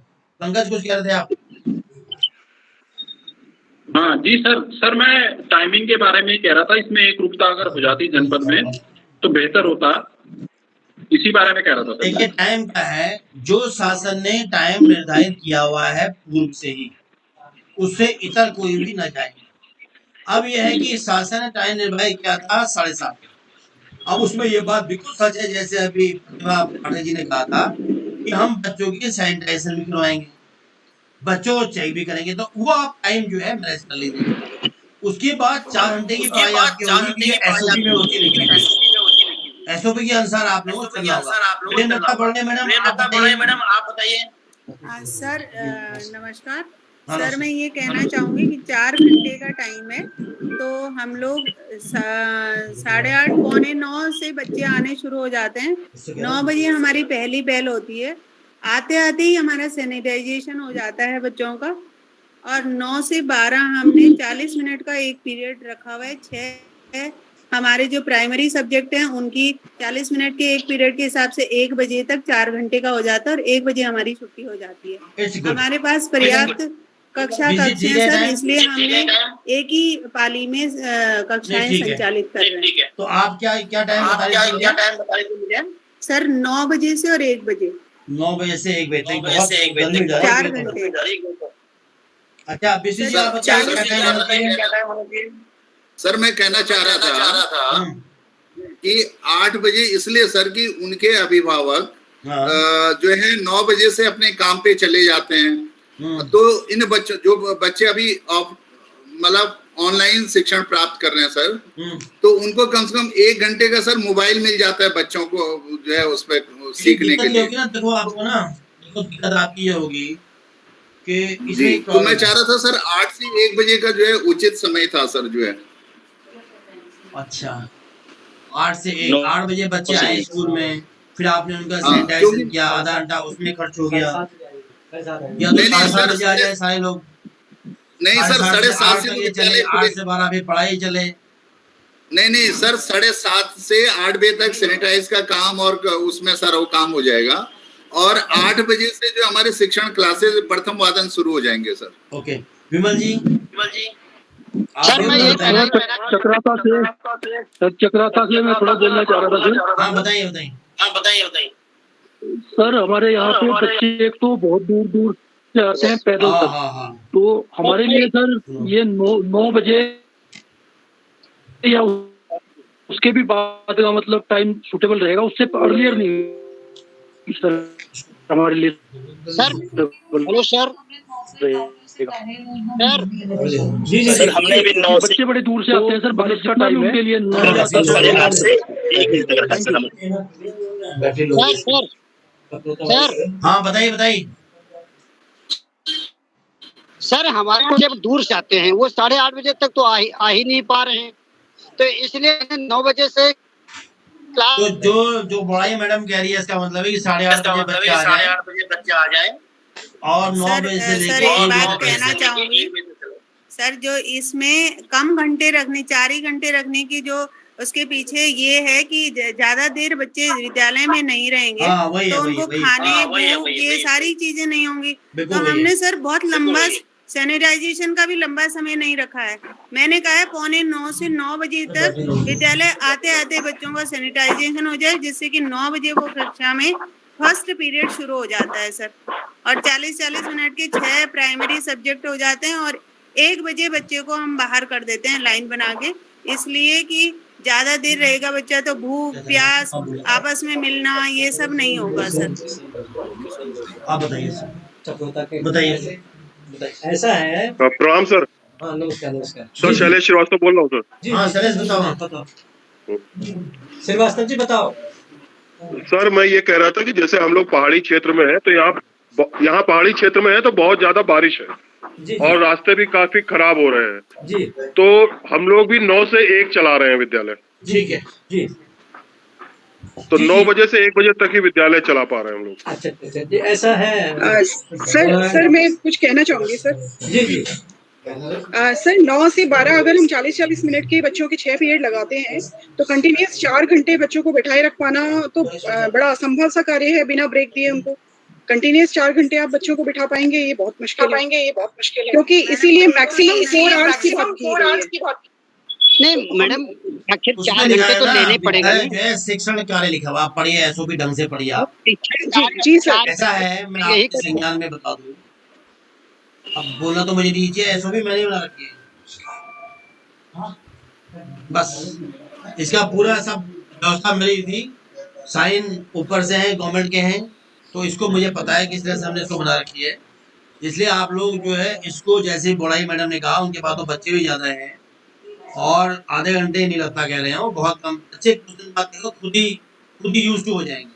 पंकज कुछ कह रहे थे आप? हाँ जी सर मैं टाइमिंग के बारे में ही कह रहा था। इसमें एक रूपता अगर हो जाती जनपद में तो बेहतर होता, इसी बारे में कह रहा था। देखिए टाइम क्या है, जो शासन ने टाइम निर्धारित किया हुआ है पूर्व से ही, उससे इतर कोई भी न जाए। अब यह है कि शासन ने टाइम निर्धारित किया था 7:30। अब उसमें ये बात बिल्कुल सच है, जैसे अभी प्रतिभा पांडे जी ने कहा था कि हम बच्चों की सैनिटाइजेशन भी करवाएंगे, बच्चों को चेक भी करेंगे, तो वो आप टाइम जो है मैनेज कर लीजिए। उसके बाद 4 घंटे की पढ़ाई आपकी होगी, एसओपी में होती नहीं, एसओपी के अनुसार आप लोगों को चलना होगा। मैडम आप बताइए। सर नमस्कार। सर मैं ये कहना चाहूँगी कि 4 घंटे का टाइम है, तो हम लोग 8:30 पौने 9 से बच्चे आने शुरू हो जाते हैं। 9 बजे हमारी पहली बेल होती है। आते आते ही हमारा सैनिटाइजेशन हो जाता है बच्चों का, और 9 से 12 हमने 40 मिनट का एक पीरियड रखा हुआ है। 6 हमारे जो प्राइमरी सब्जेक्ट हैं उनकी 40 मिनट के एक पीरियड के हिसाब से 1 बजे तक 4 घंटे का हो जाता है, और 1 बजे हमारी छुट्टी हो जाती है। हमारे पास पर्याप्त कक्षा कक्ष है सर, इसलिए हमने एक ही पाली में कक्षाएं संचालित कर रहे हैं। तो आप क्या टाइम बता रहे हैं? सर 9 बजे से और 1 बजे। 9 बजे से 1 बजे तक 4 घंटे। अच्छा सर मैं कहना चाह रहा था कि 8 बजे इसलिए सर कि उनके अभिभावक जो है 9 बजे से अपने काम पे चले जाते हैं, तो इन बच्चों जो बच्चे अभी मतलब ऑनलाइन शिक्षण प्राप्त कर रहे हैं सर, तो उनको कम से कम 1 घंटे का सर मोबाइल मिल जाता है बच्चों को जो है उस पर सीखने के लिए। देखो आपको ना, देखो दिक्कत आपकी ये होगी कि जी, तो मैं चाह रहा था सर 8 से 1 बजे का जो है उचित समय था सर जो है। अच्छा 8 से 1, 8 बजे बच्चे आए स्कूल में, फिर आपने उनका सैनिटाइजेशन किया, आधा घंटा उसमें खर्च हो गया, या तो 7:30 बजे आ जाए सारे लोग? नहीं सर 7:30 से चले, 8 से 12 फिर पढ़ाई चले। नहीं सर 7:30 से 8 बजे तक सैनिटाइज का काम और उसमें सर वो काम हो जाएगा, और 8 बजे से जो हमारे शिक्षण क्लासेस प्रथम वादन शुरू हो जाएंगे सर। ओके विमल जी सर मैं ये चक्राता से मैं थोड़ा बोलना चाह रहा था सर। हाँ बताइए। सर हमारे यहाँ पे बच्चे एक तो बहुत दूर दूर से आते हैं पैदल तक, तो हमारे लिए सर ये 9 बजे या उसके भी बाद का मतलब टाइम सूटेबल रहेगा, उससे अर्लियर नहीं सर हमारे लिए। सर हेलो सर सर हमने भी 9 बच्चे बड़े दूर से आते हैं सर, बारिश का टाइम है, उनके लिए 8:30 से 1 बजे तक। सर हाँ बताइए। सर हमारे बच्चे दूर से आते हैं, वो 8:30 बजे तक तो आ ही नहीं पा रहे हैं, तो इसलिए 9 बजे से तो जो बड़ाई मैडम कह रही है इसका मतलब है कि 8:30 बजे बच्चे आ जाए। और 9 सर बजे से सर लेके एक 1 बात बजे कहना तक। चाहूंगी सर, जो इसमें कम घंटे रखने, 4 ही घंटे रखने की जो उसके पीछे ये है कि ज्यादा देर बच्चे विद्यालय में नहीं रहेंगे, हाँ, वही है, तो वही उनको है, वही है। खाने भूख ये सारी चीजें नहीं होंगी। बिल्कुल तो वही हमने है। सर बहुत लंबा सैनिटाइजेशन का भी लंबा समय नहीं रखा है। मैंने कहा है 8:45 से 9 बजे तक विद्यालय आते आते बच्चों का सैनिटाइजेशन हो जाए, जिससे कि 9 बजे वो कक्षा में फर्स्ट पीरियड शुरू हो जाता है सर, और 40-40 मिनट के 6 प्राइमरी सब्जेक्ट हो जाते हैं, और 1 बजे बच्चे को हम बाहर कर देते हैं लाइन बना के, इसलिए कि ज्यादा देर रहेगा बच्चा तो भूख प्यास आपस में मिलना ये सब नहीं होगा सर। आप बताइए सर, बताइए। ऐसा है। प्रणाम सर। हाँ नमस्कार नमस्कार। सर शैलेश श्रीवास्तव बोल रहा हूँ सर। हाँ शैलेश बताओ। बताओ श्रीवास्तव जी बताओ। सर मैं ये कह रहा था कि जैसे हम लोग पहाड़ी क्षेत्र में है, तो यहाँ पहाड़ी क्षेत्र में है तो बहुत ज्यादा बारिश है जी, और रास्ते भी काफी खराब हो रहे हैं जी। तो हम लोग भी 9 से 1 चला रहे हैं विद्यालय। ठीक है जी। तो 9 बजे से 1 बजे तक ही विद्यालय चला पा रहे हैं हम लोग। अच्छा अच्छा जी, ऐसा है। सर मैं कुछ कहना चाहूंगी सर। जी जी। सर 9 से 12 अगर हम 40-40 मिनट के बच्चों के 6 पीरियड लगाते हैं तो कंटिन्यूस 4 घंटे बच्चों को बिठाए रख पाना तो बड़ा असंभव सा कार्य है बिना ब्रेक दिए उनको। कंटिन्यूस 4 घंटे आप बच्चों को बिठा पाएंगे ये बहुत मुश्किल है, क्योंकि इसीलिए मैक्सिमम 4 आवर्स की बात की गई है। नहीं मैडम, आखिर उसमें 4 लिखा घंटे है तो ना, लेने पड़ेगा विद्यालय जो है शिक्षण कार्य लिखा हुआ, आप पढ़िए, एसओपी ढंग से पढ़िए आप। जी सर। ऐसा है, मैं आपके संज्ञान में बता दूं, अब बोलना तो मुझे दीजिए, एसओपी मैंने बना रखी है बस, इसका पूरा सब व्यवस्था मिली थी, साइन ऊपर से है, गवर्नमेंट के हैं, तो इसको मुझे पता है किस तरह से हमने इसको बना रखी है। इसलिए आप लोग जो है इसको, जैसे बोड़ाई मैडम ने कहा, उनके पास तो बच्चे भी ज्यादा हैं और आधे घंटे ही नहीं लगता कह रहे हैं, वो बहुत कम अच्छे कुछ दिन बाद देखो खुद ही यूज टू हो जाएंगे।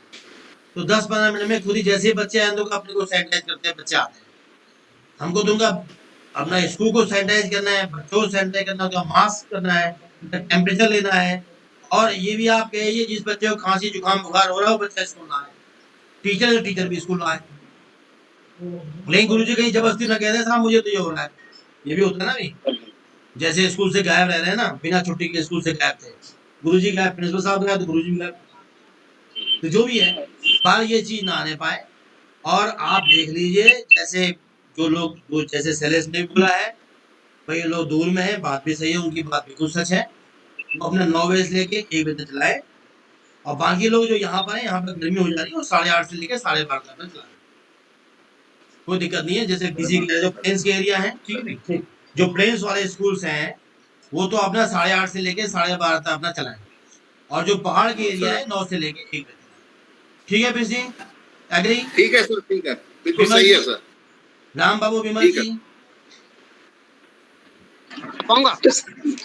तो 10-15 मिनट में खुद ही, जैसे ही बच्चे आए तो अपने को सैनिटाइज करते हैं, बच्चे आते हैं, हमको दूंगा अपना स्कूल को सैनिटाइज करना है, बच्चों को सैनिटाइज करना है, मास्क करना है, टेम्परेचर लेना है, और ये भी आप कहिए जिस बच्चे को खांसी जुकाम बुखार हो रहा है वो बच्चा स्कूल ना आए, टीचर भी स्कूल आए, लेकिन गुरुजी कहीं जबरदस्ती ना कह दे साहब मुझे तो ये हो रहा है, ये भी होता है ना भाई, जैसे स्कूल से गायब रह रहे हैं ना, बिना छुट्टी के स्कूल से गायब थे, गुरुजी गायब, प्रिंसिपल साहब गायब तो गुरुजी भी गायब, तो जो भी है बाहर ये चीज ना आने पाए। और आप देख लीजिए जैसे जो लोग, जैसे शैलेश ने बोला है भाई, लोग दूर में है, बात भी सही है, उनकी बात बिल्कुल सच है, वो अपने 9 बजे से लेके 1 बजे तक चलाए, और बाकी लोग जो यहाँ पर है, यहाँ पर गर्मी हो जा रही है, वो 8:30 से लेकर 12:30 तक चलाए, कोई दिक्कत नहीं है। जैसे किसी के जो प्लेन्स के एरिया है, ठीक है, जो प्लेन्स वाले स्कूल्स हैं वो तो अपना 8:30 से लेके 12:30 तक अपना चलाएं, और जो पहाड़ के एरिया है 9 से लेके 1 बजे, ठीक है जी, एग्री? ठीक है सर, ठीक है, बिल्कुल सही है सर। राम बाबू विमल जी तो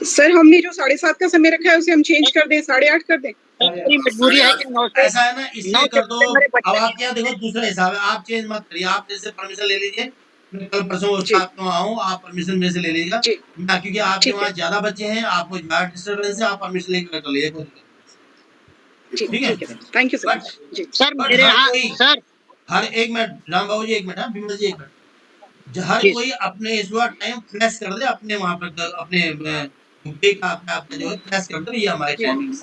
सर हमने जो 7:30 का समय रखा है उसे हम चेंज कर दें, 8:30 कर दें? मजबूरी है कि 9 से ऐसा है ना, इसलिए कर दो। अब आपके यहाँ देखो दूसरा हिसाब है, आप चेंज मत करिए, आप जैसे परमिशन ले लीजिए, मैं कल परसों आपको आऊँ, आप परमिशन मेरे से ले लीजिएगा, क्योंकि आपके वहाँ ज्यादा बच्चे हैं, आपको ज्यादा डिस्टर्बेंस है, आप परमिशन लेकर कर लीजिए, ठीक है? Thank you sir. सर मेरे यहाँ सर हर 1 मिनट, राम बाबू जी 1 मिनट, विमल जी 1 मिनट, हर कोई अपने इस बार टाइम फ्लैश कर दे, अपने वहाँ पर अपने आपका जो है फ्लैश कर दे, ये हमारे टाइमिंग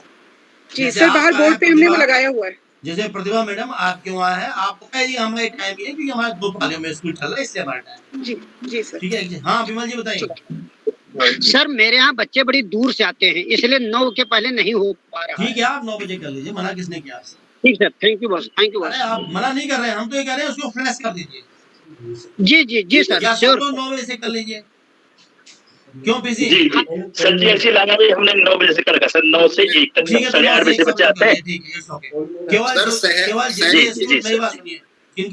जी सर, बाहर बोर्ड पे हमने लगाया हुआ है। जैसे प्रतिभा मैडम आपके वहाँ है, आपको कह जी हमारे टाइम ये है क्योंकि हमारे 2 पालियों में स्कूल चल रहा है, इसलिए हमारा टाइम। जी सर। ठीक है, हाँ विमल जी बताइए। सर मेरे यहाँ बच्चे बड़ी दूर से आते हैं, इसलिए 9 के पहले नहीं हो पा रहा। ठीक है, आप 9 बजे कर लीजिए, मना किसने किया आपसे? ठीक sir, thank you boss, thank you boss. आप मना नहीं कर रहे हैं, हम तो ये कह रहे हैं उसको फ्लैश कर दीजिए। जी सर, या श्योर। 9 बजे से कर लीजिए, क्यों पीसी? जी सर जी, ऐसी लाना भी हमने 9 बजे से कर रखा सर, 9 से 1 तक, 8:30 बजे से बच्चे आते हैं। केवल मेरी बात सुनिए,